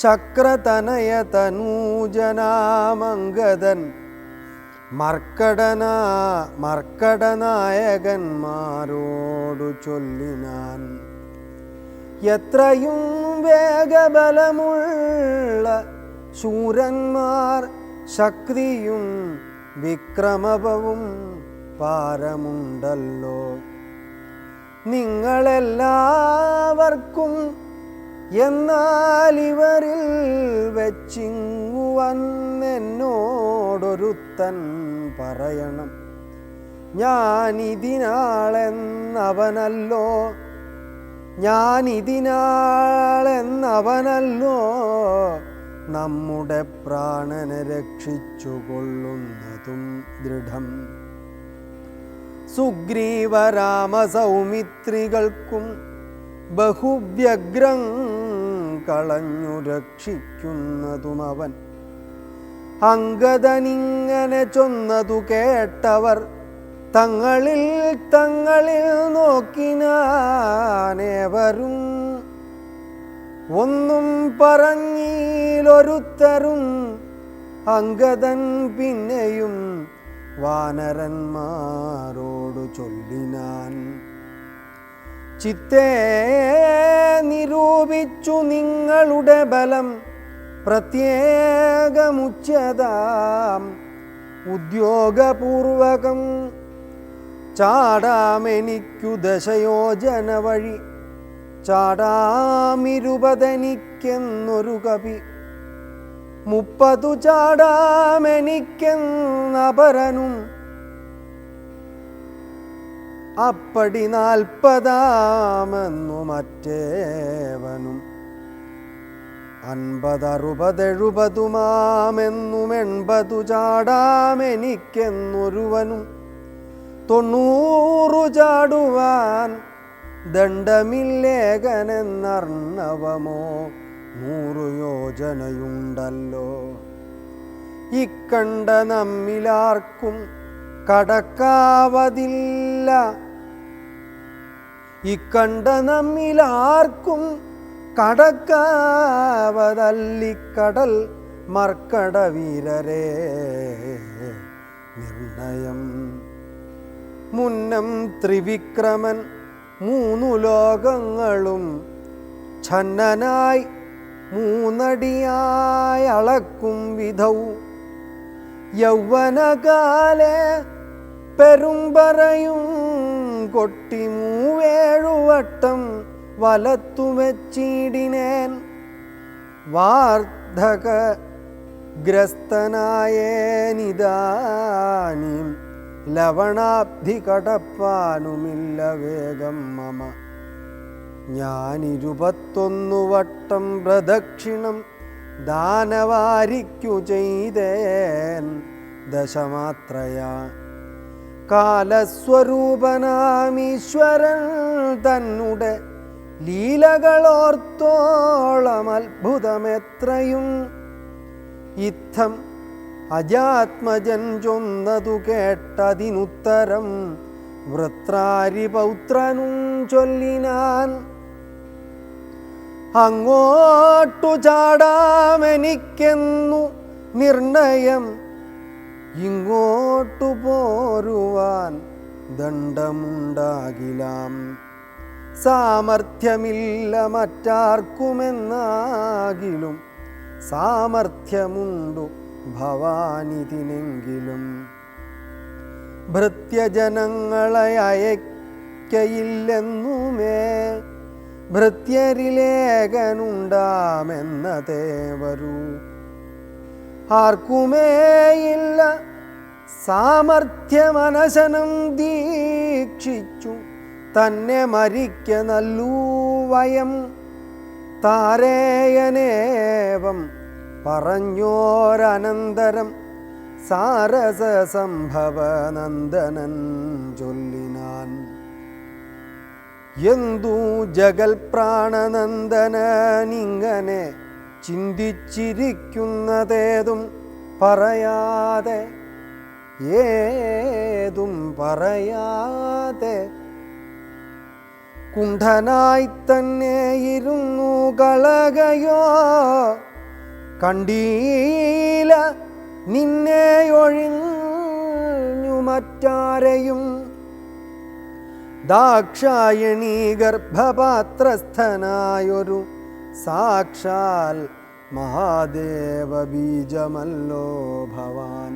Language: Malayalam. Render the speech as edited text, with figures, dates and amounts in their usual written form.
ശക്രതനയ തനൂജനാമംഗദൻ മർക്കടനായകന്മാരോടു ചൊല്ലിനാൻ. എത്രയും വേഗബലമുള്ള ശൂരന്മാർ, ശക്തിയും വിക്രമവും പാരമുണ്ടല്ലോ. നിങ്ങളെല്ലാവർക്കും എന്നാൽ ഇവരിൽ വെച്ചിങ്ങുവന്നെന്നോടൊരുത്തൻ പറയണം. ഞാനിതിനാളെന്നവനല്ലോ നമ്മുടെ പ്രാണനെ രക്ഷിച്ചുകൊള്ളുന്നതും ദൃഢം. സുഗ്രീവരാമസൗമിത്രികൾക്കും ബഹുവ്യഗ്രം കളഞ്ഞു രക്ഷിക്കുന്നതും അവൻ. അംഗദനിങ്ങനെ ചൊന്നതു കേട്ടവർ തങ്ങളിൽ നോക്കിനാനേവരും. ഒന്നും പറഞ്ഞിലൊരുത്തരും അംഗദൻ പിന്നെയും വാനരന്മാരോടു ചൊല്ലിനാൻ. ചിത്തേ നിരൂപിച്ചു നിങ്ങളുടെ ബലം പ്രത്യേകമുച്യതാം. ഉദ്യോഗപൂർവകം ചാടാമെനിക്കു ദശയോജന വഴി, ചാടാമിരുപതെനിക്കെന്നൊരു കവി. 30 ചാടാമെനിക്കെന്നപരനും, അപ്പടി 40 മറ്റേവനും. 50, 60, 70 80 ചാടാമെനിക്കെന്നൊരുവനും. 90 ചാടുവാൻ ദണ്ഡമില്ലേകനെന്നർണവമോ 100 യോജനയുണ്ടല്ലോ. ഇക്കണ്ട നമ്മിലാർക്കും കടക്കാവതില്ല, ഇക്കണ്ട നമ്മിലാർക്കും കടക്കാവതല്ലിക്കടൽ മർക്കടവീരരേ നിർണയം. മുന്നം ത്രിവിക്രമൻ 3 ലോകങ്ങളും ഛന്നനായി 3 അടിയായി അളക്കും വിധൗ. യൗവനകാലേ പെരുമ്പറയും കൊട്ടി 7 വട്ടം വലത്തുവെച്ചിടിനേൻ. വാർദ്ധകഗ്രസ്തനായേനിതാനീം ലവണാബ്ധി കടപ്പാനുമില്ല വേഗം മമ. ഞാൻ 21 വട്ടം പ്രദക്ഷിണം ദാനവാരിക്കു ചെയ്തേൻ ദശമാത്രയാ. കാലസ്വരൂപനാമീശ്വരൻ തന്നെ ലീലകളോർത്തോളം അത്ഭുതമെത്രയും. ഇത്തം അജാത്മജൻ ചൊന്നതു കേട്ടതിനുത്തരം വൃത്രാരിപൗത്രനും ചൊല്ലിനാൻ. അങ്ങോട്ടു ചാടാമെനിക്കെന്നു നിർണയം, ഇങ്ങോട്ടു പോരുവാൻ ദണ്ഡമുണ്ടാകിലാം. സാമർഥ്യമില്ല മറ്റാർക്കുമെന്നാകിലും സാമർഥ്യമുണ്ടു ഭവാനിതിനെങ്കിലും. ഭൃത്യജനങ്ങളെ അയക്കയില്ലെന്നുമേ ഭൃത്യരിലേഖനുണ്ടാമെന്നതേ വരൂ. ആർക്കുമേയില്ല സാമർഥ്യമനശനം ദീക്ഷിച്ചു തന്നെ മരിക്ക നല്ലൂ വയം. താരേയനേവം പറഞ്ഞോരനന്തരം സാരസസംഭവനന്ദനൻ ചൊല്ലിനാൻ. എന്തു ജഗൽ പ്രാണനന്ദനനിങ്ങനെ ചിന്തിച്ചിരിക്കുന്നതേതും പറയാതെ, ഏതും പറയാതെ കുണ്ഠനായി തന്നെ ഇരുന്നു കളകയോ കണ്ടീല നിന്നെ ഒഴിഞ്ഞു മറ്റാരെയും. ദാക്ഷായണീ ഗർഭപാത്രസ്ഥനായൊരു സാക്ഷാൽ മഹാദേവ ബീജമല്ലോ ഭവാൻ.